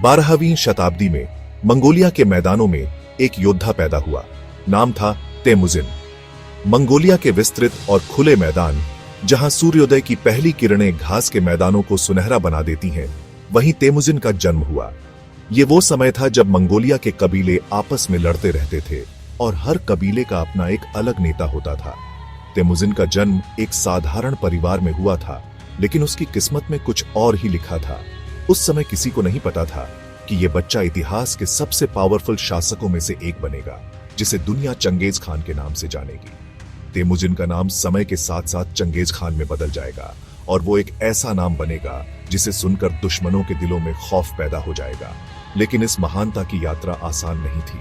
12वीं शताब्दी में मंगोलिया के मैदानों में एक योद्धा पैदा हुआ। नाम था तेमुजिन। मंगोलिया के विस्तृत और खुले मैदान, जहां सूर्योदय की पहली किरणें घास के मैदानों को सुनहरा बना देती हैं, वहीं तेमुजिन का जन्म हुआ। ये वो समय था जब मंगोलिया के कबीले आपस में लड़ते रहते थे और हर कबीले का अपना एक अलग नेता होता था। तेमुजिन का जन्म एक साधारण परिवार में हुआ था, लेकिन उसकी किस्मत में कुछ और ही लिखा था। उस समय किसी को नहीं पता था कि यह बच्चा इतिहास के सबसे पावरफुल शासकों में से एक बनेगा, जिसे दुनिया चंगेज खान के नाम से जानेगी। तेमुजिन का नाम समय के साथ साथ चंगेज खान में बदल जाएगा और वो एक ऐसा नाम बनेगा जिसे सुनकर दुश्मनों के दिलों में खौफ पैदा हो जाएगा। लेकिन इस महानता की यात्रा आसान नहीं थी।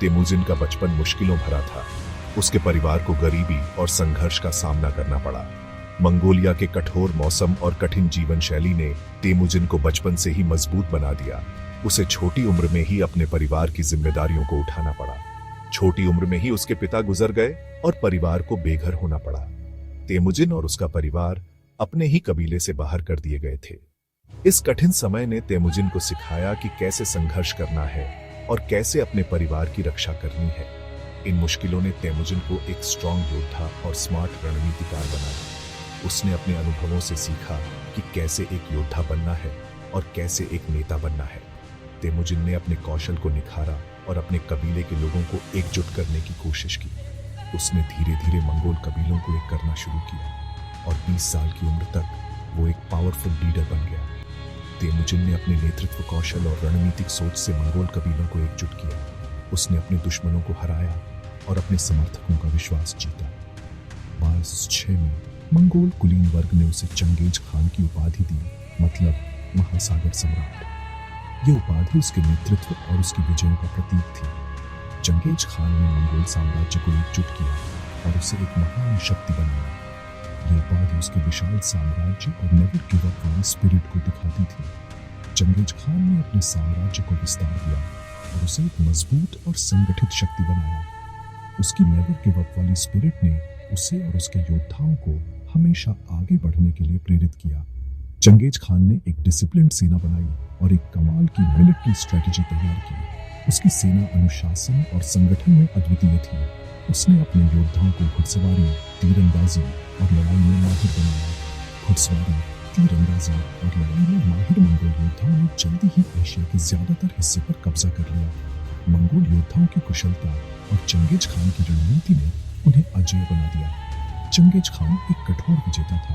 तेमुजिन का बचपन मुश्किलों भरा था। उसके परिवार को गरीबी और संघर्ष का सामना करना पड़ा। मंगोलिया के कठोर मौसम और कठिन जीवन शैली ने तेमुजिन को बचपन से ही मजबूत बना दिया। उसे छोटी उम्र में ही अपने परिवार की जिम्मेदारियों को उठाना पड़ा। छोटी उम्र में ही उसके पिता गुजर गए और परिवार को बेघर होना पड़ा। तेमुजिन और उसका परिवार अपने ही कबीले से बाहर कर दिए गए थे। इस कठिन समय ने तेमुजिन को सिखाया कि कैसे संघर्ष करना है और कैसे अपने परिवार की रक्षा करनी है। इन मुश्किलों ने तेमुजिन को एक स्ट्रॉन्ग योद्धा और स्मार्ट रणनीतिकार बनाया। उसने अपने अनुभवों से सीखा कि कैसे एक योद्धा बनना है और कैसे एक नेता बनना है। तेमुजिन ने अपने कौशल को निखारा और अपने कबीले के लोगों को एकजुट करने की कोशिश की। उसने धीरे धीरे मंगोल कबीलों को एक करना शुरू किया और 20 साल की उम्र तक वो एक पावरफुल लीडर बन गया। तेमुजिन ने अपने नेतृत्व कौशल और रणनीतिक सोच से मंगोल कबीलों को एकजुट किया। उसने अपने दुश्मनों को हराया और अपने समर्थकों का विश्वास जीता। 1206 में मंगोल कुलीन वर्ग ने उसे चंगेज खान की उपाधि दी, मतलब महासागर सम्राट। ये उपाधि उसके नेतृत्व और उसकी विजयों का प्रतीक थी। चंगेज खान ने मंगोल साम्राज्य को एकजुट किया और उसे एक महान शक्ति बनाया। ये उपाधि उसके विशाल साम्राज्य और नेवर गिव अप वाली स्पिरिट को दिखाती थी। चंगेज खान ने अपने साम्राज्य को विस्तार दिया और उसे एक मजबूत और संगठित शक्ति बनाया। उसकी नेवर गिव अप वाली स्पिरिट ने उसे और उसके योद्धाओं को हमेशा आगे बढ़ने के लिए प्रेरित किया। चंगेज खान ने एक डिसिप्लिन्ड सेना बनाई और एक कमाल की मिलिट्री स्ट्रेटेजी तैयार की। उसकी सेना अनुशासन और संगठन में अद्वितीय थी। उसने अपने योद्धाओं को घुड़सवारी, तीरंदाजी और लड़ाई में माहिर बनाया। घुड़सवारी, तीरंदाजी और लड़ाई में माहिर मंगोल योद्धाओं ने जल्दी ही एशिया के ज्यादातर हिस्से पर कब्जा कर लिया। मंगोल योद्धाओं की कुशलता और चंगेज खान की रणनीति ने उन्हें अजेय बना दिया। चंगेज खान एक कठोर विजेता था,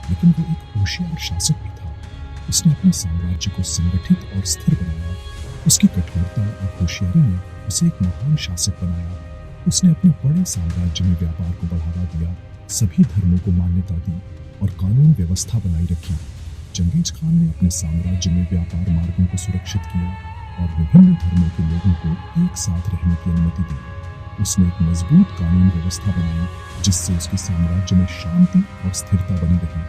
लेकिन वो एक होशियार शासक भी था। उसने अपने साम्राज्य को संगठित और स्थिर बनाया। उसकी कठोरता और होशियारी ने उसे एक महान शासक बनाया। उसने अपने बड़े साम्राज्य में व्यापार को बढ़ावा दिया, सभी धर्मों को मान्यता दी और कानून व्यवस्था बनाई रखी। चंगेज खान ने अपने साम्राज्य में व्यापार मार्गों को सुरक्षित किया और विभिन्न धर्मों के लोगों को एक साथ रहने की अनुमति दी। उसने एक मजबूत कानून व्यवस्था बनाई, जिससे उसके साम्राज्य में शांति और स्थिरता बनी रही।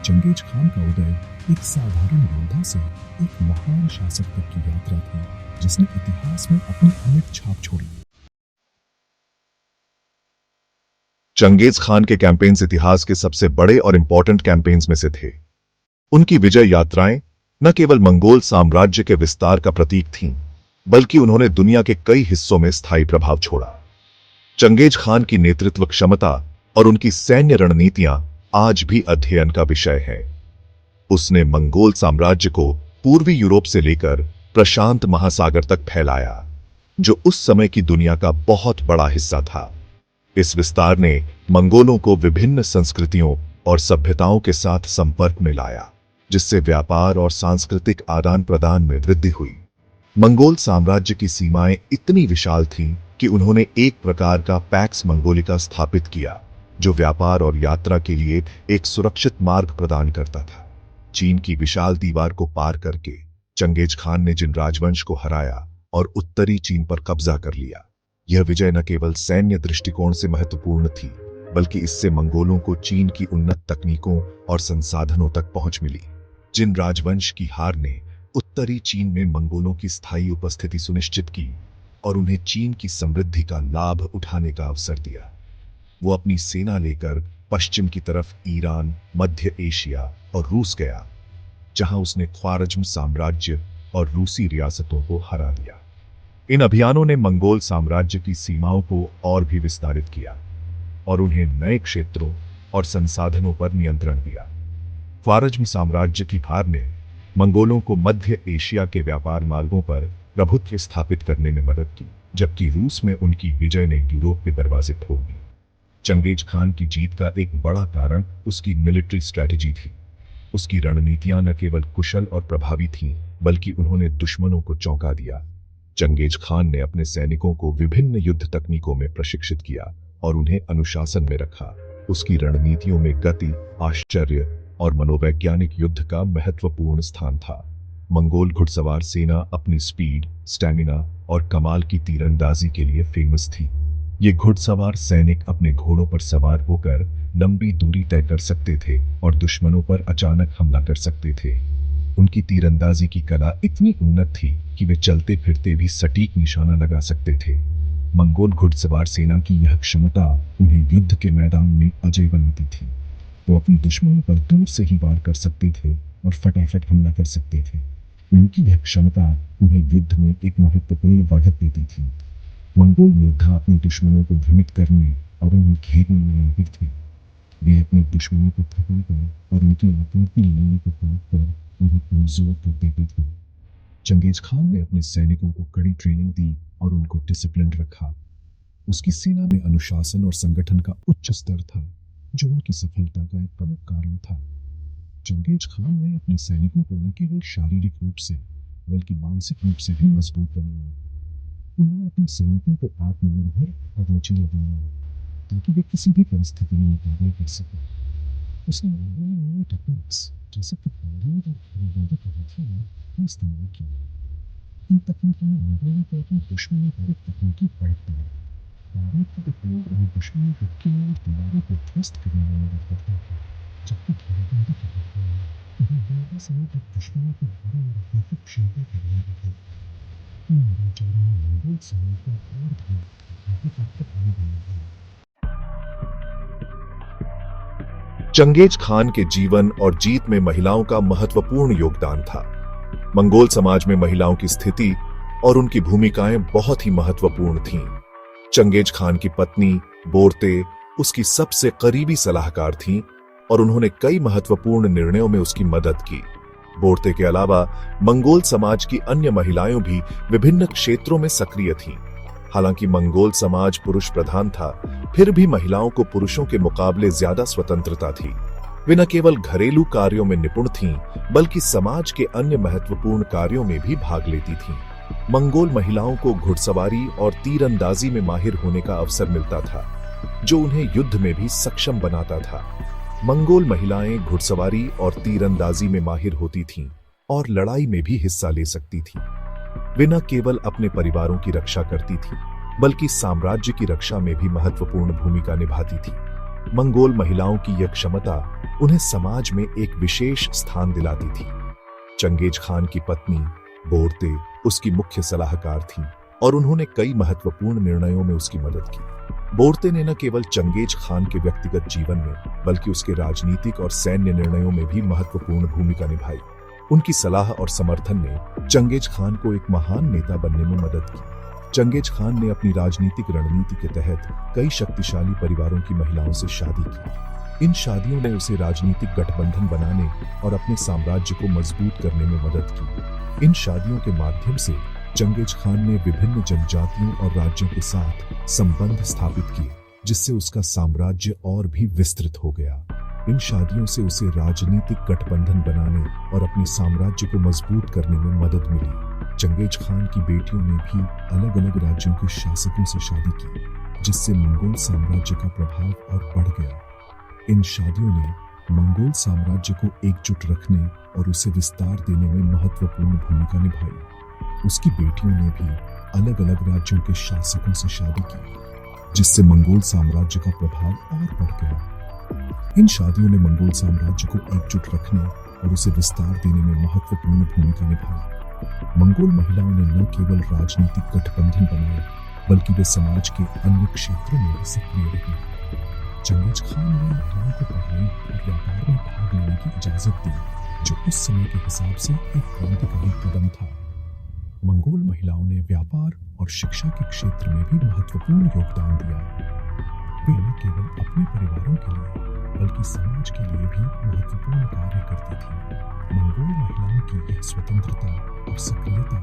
चंगेज खान का उदय एक साधारण योद्धा से एक महान शासक तक की यात्रा थी, जिसने इतिहास में अपनी अमिट छाप छोड़ी। चंगेज खान के कैंपेन्स इतिहास के सबसे बड़े और इंपॉर्टेंट कैंपेन्स में से थे। उनकी विजय यात्राएं न केवल मंगोल साम्राज्य के विस्तार का प्रतीक थीं, बल्कि उन्होंने दुनिया के कई हिस्सों में स्थायी प्रभाव छोड़ा। चंगेज खान की नेतृत्व क्षमता और उनकी सैन्य रणनीतियां आज भी अध्ययन का विषय है। उसने मंगोल साम्राज्य को पूर्वी यूरोप से लेकर प्रशांत महासागर तक फैलाया, जो उस समय की दुनिया का बहुत बड़ा हिस्सा था। इस विस्तार ने मंगोलों को विभिन्न संस्कृतियों और सभ्यताओं के साथ संपर्क में लाया, जिससे व्यापार और सांस्कृतिक आदान प्रदान में वृद्धि हुई। मंगोल साम्राज्य की सीमाएं इतनी विशाल थीं कि उन्होंने एक प्रकार का पैक्स मंगोलिका स्थापित किया, जो व्यापार और यात्रा के लिए एक सुरक्षित मार्ग प्रदान करता था। चीन की विशाल दीवार को पार करके चंगेज खान ने जिन राजवंश को हराया और उत्तरी चीन पर कब्जा कर लिया, यह विजय न केवल सैन्य दृष्टिकोण से महत्वपूर्ण थी, बल्कि इससे मंगोलों को चीन की उन्नत तकनीकों और संसाधनों तक पहुंच मिली। जिन राजवंश की हार ने उत्तरी चीन में मंगोलों की स्थायी उपस्थिति सुनिश्चित की और उन्हें चीन की समृद्धि का लाभ उठाने का अवसर दिया। वो अपनी सेना लेकर पश्चिम की तरफ ईरान, मध्य एशिया और रूस गया, जहां उसने ख्वारज्म साम्राज्य और रूसी रियासतों को हरा दिया। इन अभियानों ने मंगोल साम्राज्य की सीमाओं को और भी विस्तारित किया और उन्हें नए क्षेत्रों और संसाधनों पर नियंत्रण दिया। ख्वारज्म साम्राज्य की हार ने मंगोलों को मध्य एशिया के व्यापार मार्गों पर प्रभुत्व स्थापित करने में मदद की, जबकि रूस में उनकी विजय ने यूरोप के दरवाजे खोल दिए। चंगेज खान की जीत का एक बड़ा कारण उसकी मिलिट्री स्ट्रैटेजी थी। उसकी रणनीतियां न केवल कुशल और प्रभावी थीं, बल्कि उन्होंने दुश्मनों को चौंका दिया। चंगेज खान ने अपने सैनिकों को विभिन्न युद्ध तकनीकों में प्रशिक्षित किया और उन्हें अनुशासन में रखा। उसकी रणनीतियों में गति, आश्चर्य और मनोवैज्ञानिक युद्ध का महत्वपूर्ण स्थान था। मंगोल घुड़सवार सेना अपनी स्पीड, स्टैमिना और कमाल की तीरंदाजी के लिए फेमस थी। ये घुड़सवार सैनिक अपने घोड़ों पर सवार होकर लंबी दूरी तय कर सकते थे और दुश्मनों पर अचानक हमला कर सकते थे। उनकी तीरंदाजी की कला इतनी उन्नत थी कि वे चलते फिरते भी सटीक निशाना लगा सकते थे। मंगोल घुड़सवार सेना की यह क्षमता उन्हें युद्ध के मैदान में अजय बनाती थी। वो अपने दुश्मनों पर दूर से ही वार कर सकते थे और फटाफट हमला कर सकते थे। उनकी यह क्षमता उन्हें युद्ध में एक महत्वपूर्ण बढ़त देती थी। मंगोल योद्धा अपने दुश्मनों को भ्रमित करने और उन्हें घेरने में माहिर थे। वे अपने दुश्मनों को थकाकर और उनकी आपूर्ति लेने को काटकर उन्हें कमजोर कर देते थे। चंगेज खान ने अपने सैनिकों को कड़ी ट्रेनिंग दी और उनको डिसिप्लिन रखा। उसकी सेना में अनुशासन और संगठन का उच्च स्तर था, जो उनकी सफलता का एक प्रमुख कारण था। चंगेज खान ने अपने सैनिकों को न केवल शारीरिक रूप से बल्कि मानसिक रूप से भी मजबूत बनाया। उन्होंने अपने सैनिकों को आत्मनिर्भर और लचीला बनाया ताकि वे किसी भी परिस्थिति में मुकाबला कर सकें। उसने नई टेक्निक्स जैसे कि फायरिंग और फैलने पद्धतियों का इस्तेमाल किया। इन तकनीकों ने मंगोलों को अपने दुश्मनों पर एक तकनीकी बढ़त दी। फायरिंग का उपयोग उन्हें दुश्मनों को केवल दीवारों को ध्वस्त करने में मदद करता था, जबकि घेराबंदी के दौरान उन्हें लंबे समय तक दुश्मनों को घेरे में रखने की क्षमता प्रदान की। इन नवाचारों ने मंगोल सेना को और भी अधिक ताकत बना दिया। चंगेज खान के जीवन और जीत में महिलाओं का महत्वपूर्ण योगदान था। मंगोल समाज में महिलाओं की स्थिति और उनकी भूमिकाएं बहुत ही महत्वपूर्ण थीं। चंगेज खान की पत्नी बोरते उसकी सबसे करीबी सलाहकार थीं और उन्होंने कई महत्वपूर्ण निर्णयों में उसकी मदद की। बोरते के अलावा मंगोल समाज की अन्य महिलाएं भी विभिन्न क्षेत्रों में सक्रिय थीं। हालांकि मंगोल समाज पुरुष प्रधान था, फिर भी महिलाओं को पुरुषों के मुकाबले ज्यादा स्वतंत्रता थी। वे न केवल घरेलू कार्यों में निपुण थीं, बल्कि समाज के अन्य महत्वपूर्ण कार्यों में भी भाग लेती थीं। मंगोल महिलाओं को घुड़सवारी और तीरंदाजी में माहिर होने का अवसर मिलता था, जो उन्हें युद्ध में भी सक्षम बनाता था। मंगोल महिलाएं घुड़सवारी और तीरंदाजी में माहिर होती थीं और लड़ाई में भी हिस्सा ले सकती थीं। वे न केवल अपने परिवारों की रक्षा करती थीं, बल्कि साम्राज्य की रक्षा में भी महत्वपूर्ण भूमिका निभाती थीं। मंगोल महिलाओं की यह क्षमता उन्हें समाज में एक विशेष स्थान दिलाती थी। चंगेज खान की पत्नी बोरते उसकी मुख्य सलाहकार थीं और उन्होंने कई महत्वपूर्ण निर्णयों में उसकी मदद की। बोरते ने न केवल चंगेज खान के व्यक्तिगत जीवन में, बल्कि उसके राजनीतिक और सैन्य निर्णयों में भी महत्वपूर्ण भूमिका निभाई। उनकी सलाह और समर्थन ने चंगेज खान को एक महान नेता बनने में मदद की। चंगेज खान ने अपनी राजनीतिक रणनीति के तहत कई शक्तिशाली परिवारों की महिलाओं से शादी की। इन शादियों ने उसे राजनीतिक गठबंधन बनाने और अपने साम्राज्य को मजबूत करने में मदद की। इन शादियों के माध्यम से चंगेज खान ने विभिन्न जनजातियों और राज्यों के साथ संबंध स्थापित किए, जिससे उसका साम्राज्य और भी विस्तृत हो गया। इन शादियों से उसे राजनीतिक गठबंधन बनाने और अपने साम्राज्य को मजबूत करने में मदद मिली। चंगेज खान की बेटियों ने भी अलग अलग राज्यों के शासकों से शादी की, जिससे मंगोल साम्राज्य का प्रभाव और बढ़ गया। इन शादियों ने मंगोल साम्राज्य को एकजुट रखने और उसे विस्तार देने में महत्वपूर्ण भूमिका निभाई। उसकी बेटियों ने भी अलग अलग राज्यों के शासकों से शादी की, जिससे मंगोल साम्राज्य का प्रभाव और बढ़ गया। इन शादियों ने मंगोल साम्राज्य को एकजुट रखने और उसे विस्तार देने में महत्वपूर्ण भूमिका निभाई। मंगोल महिलाओं ने न केवल राजनीतिक गठबंधन बनाए, बल्कि वे समाज के अन्य क्षेत्रों में भी सक्रिय रही। चंगेज खान ने महिलाओं को पढ़ाई और व्यापार में भाग लेने की इजाजत दी, जो उस समय के हिसाब से एक क्रांतिकारी कदम था। मंगोल महिलाओं ने व्यापार और शिक्षा के क्षेत्र में भी महत्वपूर्ण योगदान दिया। वे न केवल अपने परिवारों के लिए बल्कि समाज के लिए भी महत्वपूर्ण कार्य करती थी। मंगोल महिलाओं की यह स्वतंत्रता और सक्रियता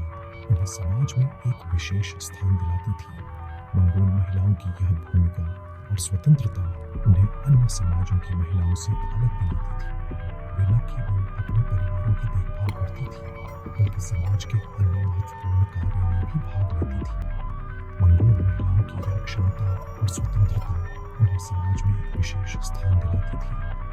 उन्हें समाज में एक विशेष स्थान दिलाती थी। मंगोल महिलाओं की यह भूमिका और स्वतंत्रता उन्हें अन्य समाजों की महिलाओं से अलग बनाती थी। वे न केवल अपने परिवारों की देखभाल करती थी बल्कि समाज के अन्य महत्वपूर्ण कार्यों में भी भाग लेती थी। मंगोल महिलाओं की यह क्षमता और स्वतंत्रता उन्हें समाज में एक विशेष स्थान दिलाती थी।